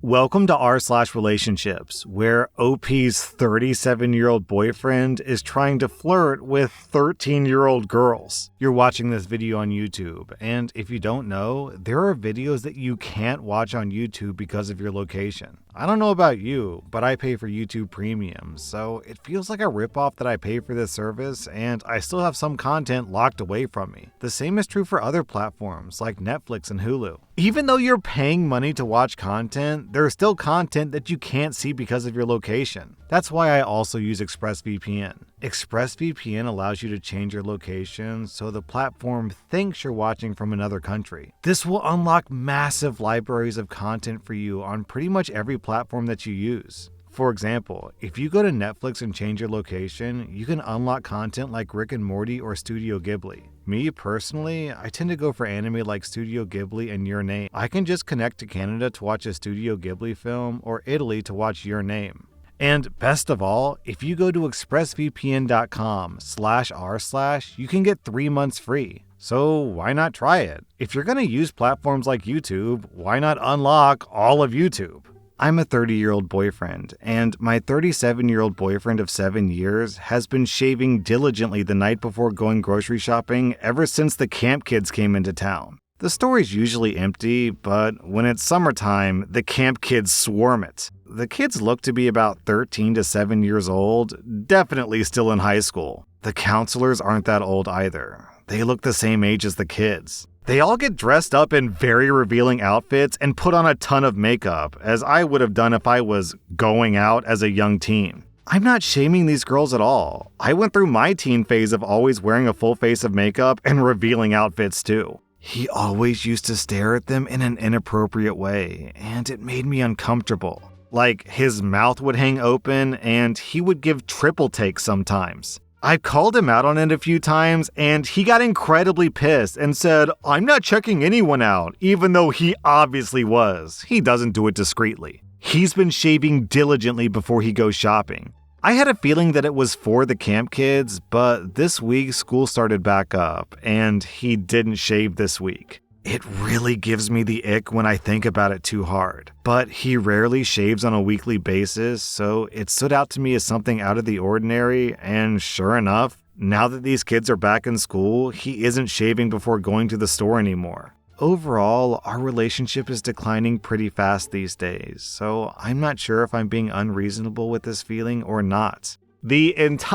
Welcome to rSlash Relationships, where OP's 37-year-old boyfriend is trying to flirt with 13-year-old girls. You're watching this video on YouTube, and if you don't know, there are videos that you can't watch on YouTube because of your location. I don't know about you, but I pay for YouTube Premium, so it feels like a ripoff that I pay for this service, and I still have some content locked away from me. The same is true for other platforms like Netflix and Hulu. Even though you're paying money to watch content, there's still content that you can't see because of your location. That's why I also use ExpressVPN. ExpressVPN allows you to change your location so the platform thinks you're watching from another country. This will unlock massive libraries of content for you on pretty much every platform that you use. For example, if you go to Netflix and change your location, you can unlock content like Rick and Morty or Studio Ghibli. Me personally, I tend to go for anime like Studio Ghibli and Your Name. I can just connect to Canada to watch a Studio Ghibli film or Italy to watch Your Name. And best of all, if you go to expressvpn.com/rslash, you can get 3 months free. So why not try it? If you're going to use platforms like YouTube, why not unlock all of YouTube? I'm a 30-year-old boyfriend, and my 37-year-old boyfriend of 7 years has been shaving diligently the night before going grocery shopping ever since the camp kids came into town. The store's usually empty, but when it's summertime, the camp kids swarm it. The kids look to be about 13 to 7 years old, definitely still in high school. The counselors aren't that old either. They look the same age as the kids. They all get dressed up in very revealing outfits and put on a ton of makeup, as I would have done if I was going out as a young teen. I'm not shaming these girls at all. I went through my teen phase of always wearing a full face of makeup and revealing outfits too. He always used to stare at them in an inappropriate way, and it made me uncomfortable. Like, his mouth would hang open, and he would give triple takes sometimes. I called him out on it a few times, and he got incredibly pissed and said, "I'm not checking anyone out," even though he obviously was. He doesn't do it discreetly. He's been shaving diligently before he goes shopping. I had a feeling that it was for the camp kids, but this week school started back up, and he didn't shave this week. It really gives me the ick when I think about it too hard, but he rarely shaves on a weekly basis, so it stood out to me as something out of the ordinary, and sure enough, now that these kids are back in school, he isn't shaving before going to the store anymore. Overall, our relationship is declining pretty fast these days, so I'm not sure if I'm being unreasonable with this feeling or not.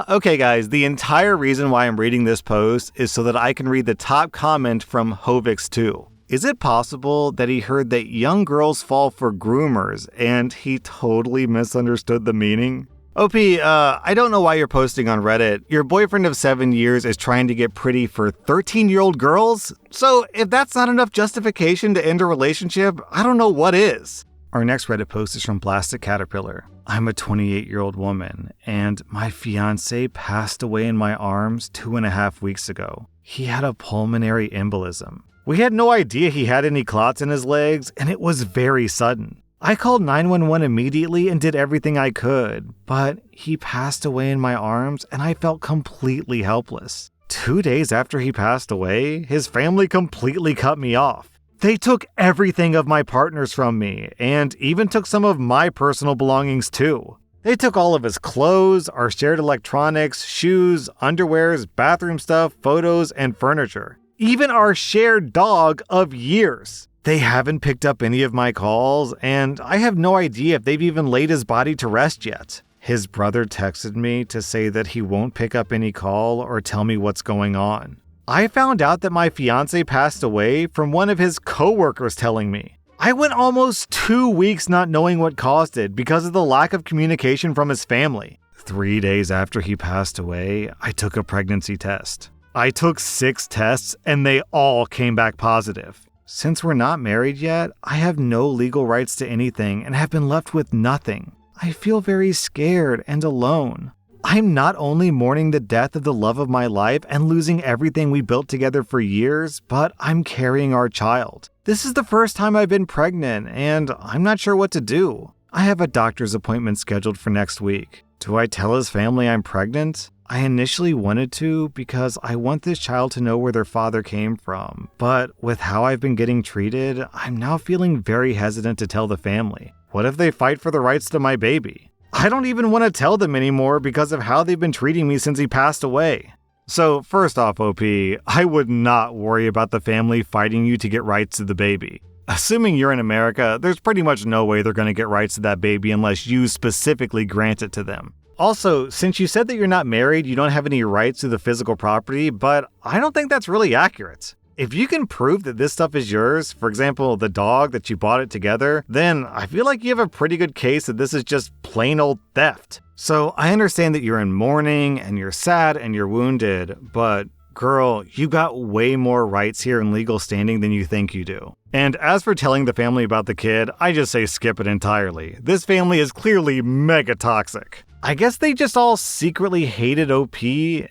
Okay guys, the entire reason why I'm reading this post is so that I can read the top comment from Hovix2. Is it possible that he heard that young girls fall for groomers and he totally misunderstood the meaning? OP, I don't know why you're posting on Reddit. Your boyfriend of 7 years is trying to get pretty for 13-year-old girls? So if that's not enough justification to end a relationship, I don't know what is. Our next Reddit post is from Plastic Caterpillar. I'm a 28-year-old woman, and my fiancé passed away in my arms 2.5 weeks ago. He had a pulmonary embolism. We had no idea he had any clots in his legs, and it was very sudden. I called 911 immediately and did everything I could, but he passed away in my arms, and I felt completely helpless. 2 days after he passed away, his family completely cut me off. They took everything of my partner's from me, and even took some of my personal belongings too. They took all of his clothes, our shared electronics, shoes, underwears, bathroom stuff, photos, and furniture. Even our shared dog of years. They haven't picked up any of my calls, and I have no idea if they've even laid his body to rest yet. His brother texted me to say that he won't pick up any call or tell me what's going on. I found out that my fiancé passed away from one of his coworkers telling me. I went almost 2 weeks not knowing what caused it because of the lack of communication from his family. 3 days after he passed away, I took a pregnancy test. I took 6 tests and they all came back positive. Since we're not married yet, I have no legal rights to anything and have been left with nothing. I feel very scared and alone. I'm not only mourning the death of the love of my life and losing everything we built together for years, but I'm carrying our child. This is the first time I've been pregnant, and I'm not sure what to do. I have a doctor's appointment scheduled for next week. Do I tell his family I'm pregnant? I initially wanted to because I want this child to know where their father came from, but with how I've been getting treated, I'm now feeling very hesitant to tell the family. What if they fight for the rights to my baby? I don't even want to tell them anymore because of how they've been treating me since he passed away. So first off, OP, I would not worry about the family fighting you to get rights to the baby. Assuming you're in America, there's pretty much no way they're going to get rights to that baby unless you specifically grant it to them. Also, since you said that you're not married, you don't have any rights to the physical property, but I don't think that's really accurate. If you can prove that this stuff is yours, for example, the dog that you bought it together, then I feel like you have a pretty good case that this is just plain old theft. So I understand that you're in mourning and you're sad and you're wounded, but girl, you got way more rights here in legal standing than you think you do. And as for telling the family about the kid, I just say skip it entirely. This family is clearly mega toxic. I guess they just all secretly hated OP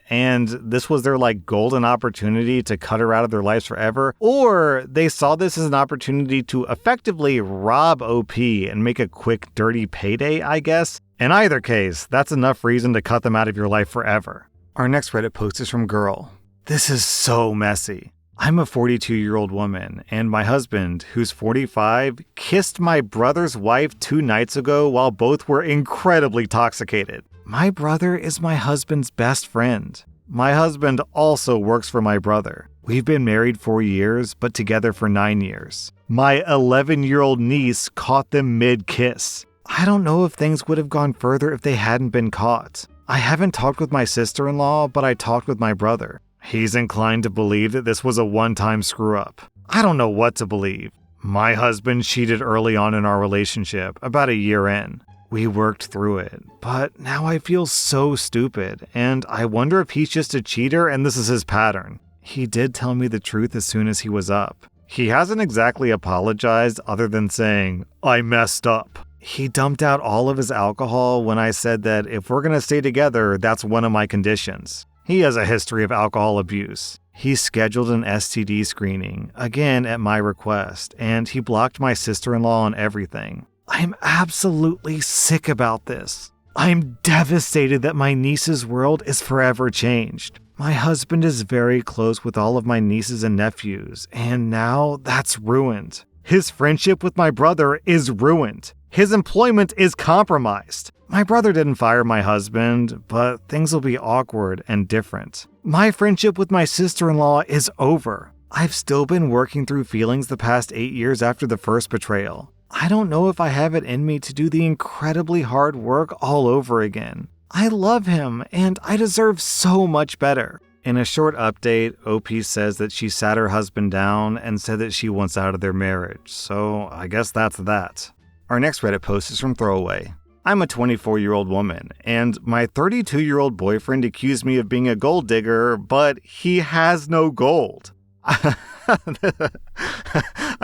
and this was their golden opportunity to cut her out of their lives forever, or they saw this as an opportunity to effectively rob OP and make a quick dirty payday, I guess. In either case, that's enough reason to cut them out of your life forever. Our next Reddit post is from Girl. This is so messy. I'm a 42-year-old woman, and my husband, who's 45, kissed my brother's wife 2 nights ago while both were incredibly intoxicated. My brother is my husband's best friend. My husband also works for my brother. We've been married 4 years, but together for 9 years. My 11-year-old niece caught them mid-kiss. I don't know if things would have gone further if they hadn't been caught. I haven't talked with my sister-in-law, but I talked with my brother. He's inclined to believe that this was a one-time screw-up. I don't know what to believe. My husband cheated early on in our relationship, about a year in. We worked through it, but now I feel so stupid, and I wonder if he's just a cheater and this is his pattern. He did tell me the truth as soon as he was up. He hasn't exactly apologized other than saying, "I messed up." He dumped out all of his alcohol when I said that if we're gonna stay together, that's one of my conditions. He has a history of alcohol abuse. He scheduled an STD screening, again at my request, and he blocked my sister-in-law on everything. I'm absolutely sick about this. I'm devastated that my niece's world is forever changed. My husband is very close with all of my nieces and nephews, and now that's ruined. His friendship with my brother is ruined. His employment is compromised. My brother didn't fire my husband, but things will be awkward and different. My friendship with my sister-in-law is over. I've still been working through feelings the past 8 years after the first betrayal. I don't know if I have it in me to do the incredibly hard work all over again. I love him, and I deserve so much better. In a short update, OP says that she sat her husband down and said that she wants out of their marriage, so I guess that's that. Our next Reddit post is from Throwaway. I'm a 24-year-old woman, and my 32-year-old boyfriend accused me of being a gold digger, but he has no gold. I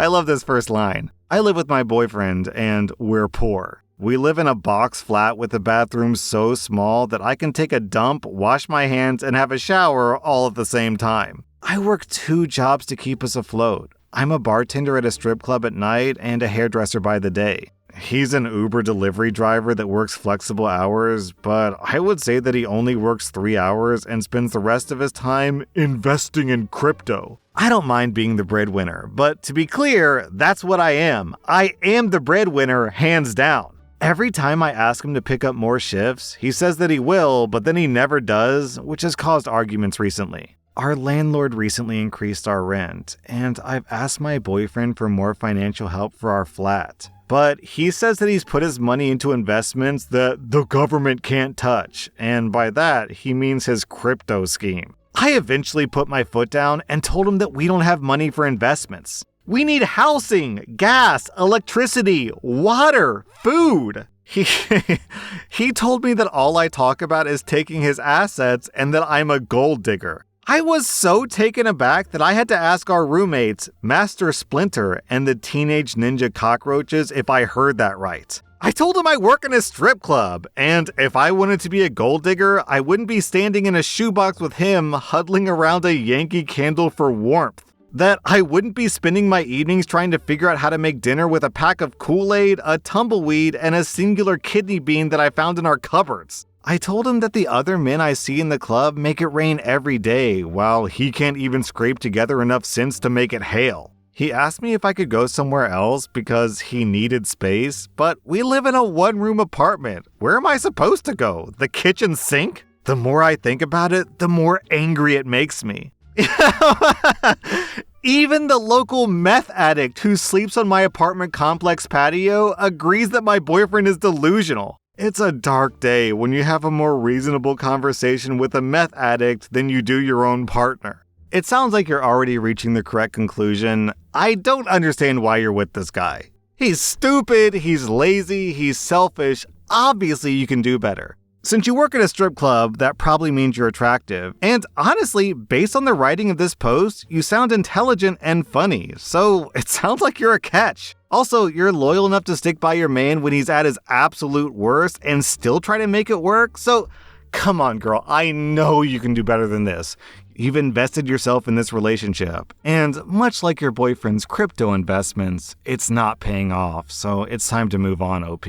love this first line. I live with my boyfriend, and we're poor. We live in a box flat with a bathroom so small that I can take a dump, wash my hands, and have a shower all at the same time. I work 2 jobs to keep us afloat. I'm a bartender at a strip club at night and a hairdresser by the day. He's an Uber delivery driver that works flexible hours, but I would say that he only works 3 hours and spends the rest of his time investing in crypto. I don't mind being the breadwinner, but to be clear, that's what I am. I am the breadwinner, hands down. Every time I ask him to pick up more shifts, he says that he will, but then he never does, which has caused arguments recently. Our landlord recently increased our rent, and I've asked my boyfriend for more financial help for our flat. But he says that he's put his money into investments that the government can't touch, and by that, he means his crypto scheme. I eventually put my foot down and told him that we don't have money for investments. We need housing, gas, electricity, water, food. He told me that all I talk about is taking his assets and that I'm a gold digger. I was so taken aback that I had to ask our roommates, Master Splinter and the Teenage Ninja Cockroaches, if I heard that right. I told him I work in a strip club, and if I wanted to be a gold digger, I wouldn't be standing in a shoebox with him huddling around a Yankee Candle for warmth. That I wouldn't be spending my evenings trying to figure out how to make dinner with a pack of Kool-Aid, a tumbleweed, and a singular kidney bean that I found in our cupboards. I told him that the other men I see in the club make it rain every day, while he can't even scrape together enough sense to make it hail. He asked me if I could go somewhere else because he needed space, but we live in a one-room apartment. Where am I supposed to go? The kitchen sink? The more I think about it, the more angry it makes me. Even the local meth addict who sleeps on my apartment complex patio agrees that my boyfriend is delusional. It's a dark day when you have a more reasonable conversation with a meth addict than you do your own partner. It sounds like you're already reaching the correct conclusion. I don't understand why you're with this guy. He's stupid, he's lazy, he's selfish. Obviously, you can do better. Since you work at a strip club, that probably means you're attractive. And honestly, based on the writing of this post, you sound intelligent and funny. So it sounds like you're a catch. Also, you're loyal enough to stick by your man when he's at his absolute worst and still try to make it work. So come on, girl. I know you can do better than this. You've invested yourself in this relationship, and much like your boyfriend's crypto investments, it's not paying off, so it's time to move on, OP.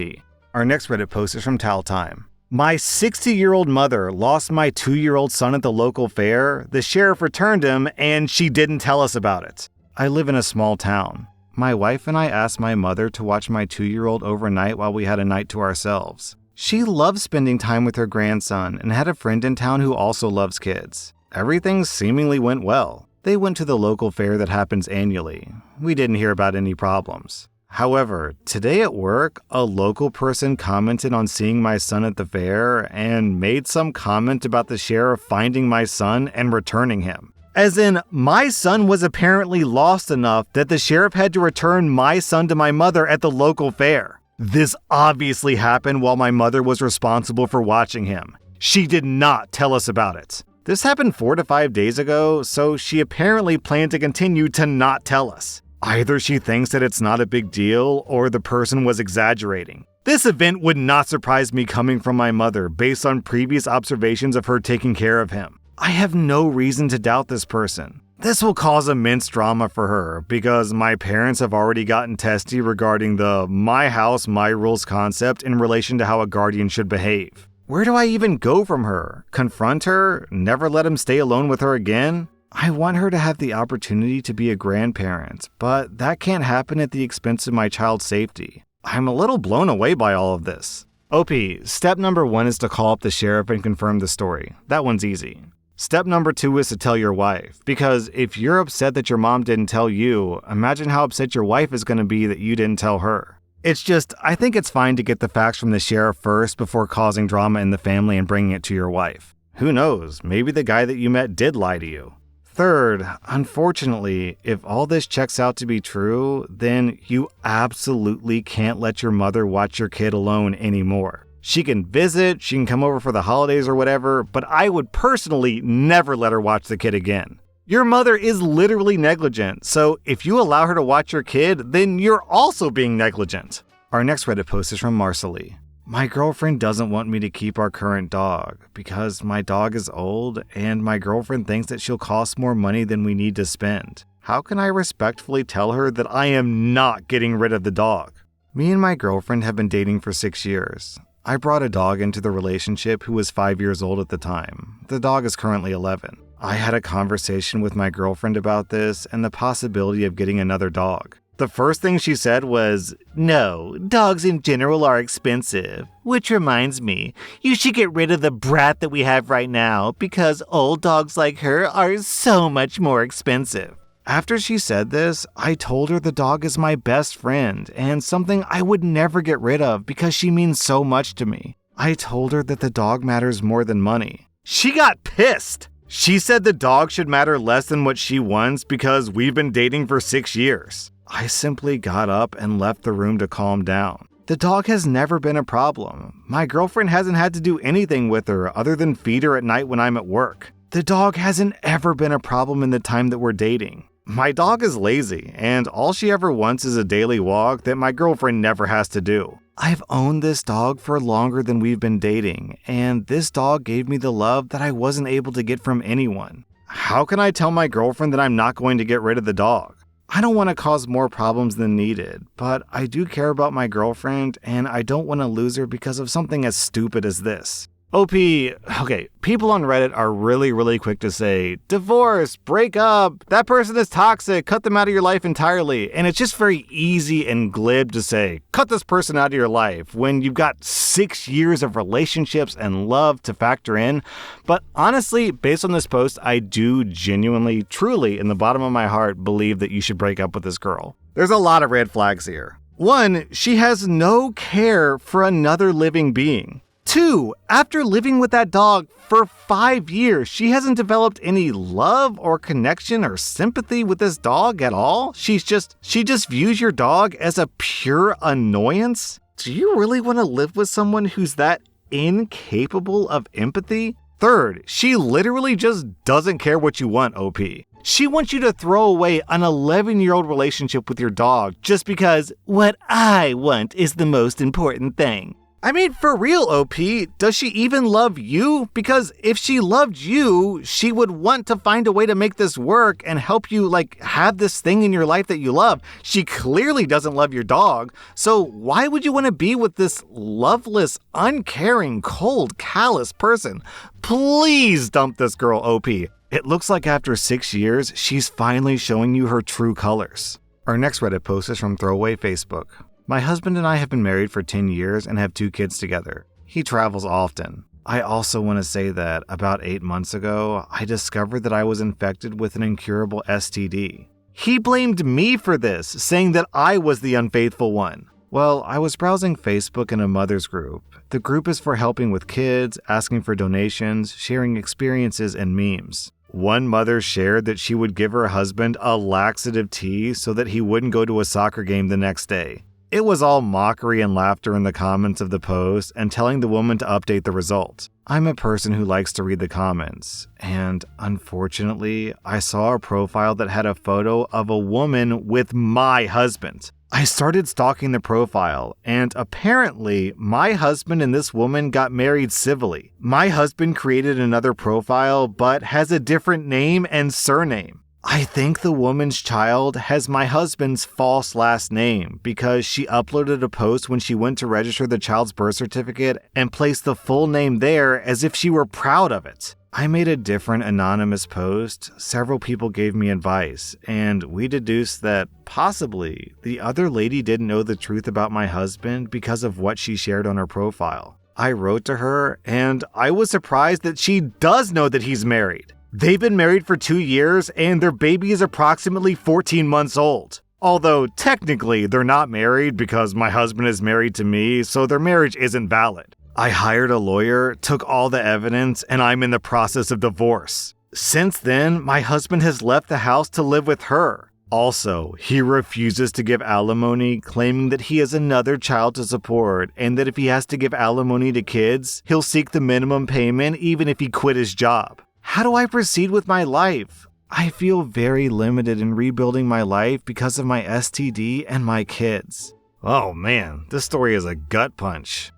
Our next Reddit post is from Tal Time. My 60-year-old mother lost my 2-year-old son at the local fair. The sheriff returned him, and she didn't tell us about it. I live in a small town. My wife and I asked my mother to watch my 2-year-old overnight while we had a night to ourselves. She loves spending time with her grandson and had a friend in town who also loves kids. Everything seemingly went well. They went to the local fair that happens annually. We didn't hear about any problems. However, today at work, a local person commented on seeing my son at the fair and made some comment about the sheriff finding my son and returning him. As in, my son was apparently lost enough that the sheriff had to return my son to my mother at the local fair. This obviously happened while my mother was responsible for watching him. She did not tell us about it. This happened 4 to 5 days ago, so she apparently planned to continue to not tell us. Either she thinks that it's not a big deal, or the person was exaggerating. This event would not surprise me coming from my mother based on previous observations of her taking care of him. I have no reason to doubt this person. This will cause immense drama for her because my parents have already gotten testy regarding the my house, my rules concept in relation to how a guardian should behave. Where do I even go from her? Confront her? Never let him stay alone with her again? I want her to have the opportunity to be a grandparent, but that can't happen at the expense of my child's safety. I'm a little blown away by all of this. OP, step number 1 is to call up the sheriff and confirm the story. That one's easy. Step number 2 is to tell your wife, because if you're upset that your mom didn't tell you, imagine how upset your wife is going to be that you didn't tell her. It's just, I think it's fine to get the facts from the sheriff first before causing drama in the family and bringing it to your wife. Who knows, maybe the guy that you met did lie to you. Third, unfortunately, if all this checks out to be true, then you absolutely can't let your mother watch your kid alone anymore. She can visit, she can come over for the holidays or whatever, but I would personally never let her watch the kid again. Your mother is literally negligent, so if you allow her to watch your kid, then you're also being negligent. Our next Reddit post is from Marcelly. My girlfriend doesn't want me to keep our current dog because my dog is old and my girlfriend thinks that she'll cost more money than we need to spend. How can I respectfully tell her that I am not getting rid of the dog? Me and my girlfriend have been dating for 6 years. I brought a dog into the relationship who was 5 years old at the time. The dog is currently 11. I had a conversation with my girlfriend about this and the possibility of getting another dog. The first thing she said was, "No, dogs in general are expensive. Which reminds me, you should get rid of the brat that we have right now because old dogs like her are so much more expensive." After she said this, I told her the dog is my best friend and something I would never get rid of because she means so much to me. I told her that the dog matters more than money. She got pissed. She said the dog should matter less than what she wants because we've been dating for 6 years. I simply got up and left the room to calm down. The dog has never been a problem. My girlfriend hasn't had to do anything with her other than feed her at night when I'm at work. The dog hasn't ever been a problem in the time that we're dating. My dog is lazy, and all she ever wants is a daily walk that my girlfriend never has to do. I've owned this dog for longer than we've been dating, and this dog gave me the love that I wasn't able to get from anyone. How can I tell my girlfriend that I'm not going to get rid of the dog? I don't want to cause more problems than needed, but I do care about my girlfriend, and I don't want to lose her because of something as stupid as this. OP, okay, people on Reddit are really quick to say, divorce, break up, that person is toxic, cut them out of your life entirely. And it's just very easy and glib to say, cut this person out of your life when you've got 6 years of relationships and love to factor in. But honestly, based on this post, I do genuinely, truly, in the bottom of my heart, believe that you should break up with this girl. There's a lot of red flags here. 1, she has no care for another living being. 2, after living with that dog for 5 years, she hasn't developed any love or connection or sympathy with this dog at all. She just views your dog as a pure annoyance. Do you really want to live with someone who's that incapable of empathy? 3rd, she literally just doesn't care what you want, OP. She wants you to throw away an 11-year-old relationship with your dog just because what I want is the most important thing. I mean, for real, OP, does she even love you? Because if she loved you, she would want to find a way to make this work and help you, have this thing in your life that you love. She clearly doesn't love your dog. So why would you want to be with this loveless, uncaring, cold, callous person? Please dump this girl, OP. It looks like after 6 years, she's finally showing you her true colors. Our next Reddit post is from Throwaway Facebook. My husband and I have been married for 10 years and have 2 kids together. He travels often. I also want to say that about 8 months ago, I discovered that I was infected with an incurable STD. He blamed me for this, saying that I was the unfaithful one. Well, I was browsing Facebook in a mother's group. The group is for helping with kids, asking for donations, sharing experiences, and memes. One mother shared that she would give her husband a laxative tea so that he wouldn't go to a soccer game the next day. It was all mockery and laughter in the comments of the post and telling the woman to update the result. I'm a person who likes to read the comments, and unfortunately, I saw a profile that had a photo of a woman with my husband. I started stalking the profile, and apparently, my husband and this woman got married civilly. My husband created another profile, but has a different name and surname. I think the woman's child has my husband's false last name because she uploaded a post when she went to register the child's birth certificate and placed the full name there as if she were proud of it. I made a different anonymous post. Several people gave me advice, and we deduced that possibly the other lady didn't know the truth about my husband because of what she shared on her profile. I wrote to her, and I was surprised that she does know that he's married. They've been married for 2 years, and their baby is approximately 14 months old. Although, technically, they're not married because my husband is married to me, so their marriage isn't valid. I hired a lawyer, took all the evidence, and I'm in the process of divorce. Since then, my husband has left the house to live with her. Also, he refuses to give alimony, claiming that he has another child to support, and that if he has to give alimony to kids, he'll seek the minimum payment even if he quit his job. How do I proceed with my life? I feel very limited in rebuilding my life because of my STD and my kids. Oh man, this story is a gut punch.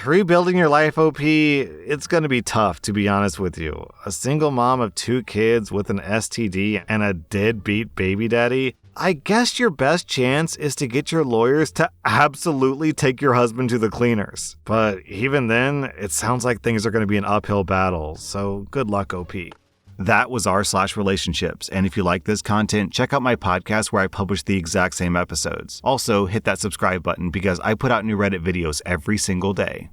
Rebuilding your life, OP, it's gonna be tough, to be honest with you. A single mom of 2 kids with an STD and a deadbeat baby daddy, I guess your best chance is to get your lawyers to absolutely take your husband to the cleaners. But even then, it sounds like things are gonna be an uphill battle, so good luck, OP. That was rSlash-relationships, and if you like this content, check out my podcast where I publish the exact same episodes. Also, hit that subscribe button because I put out new Reddit videos every single day.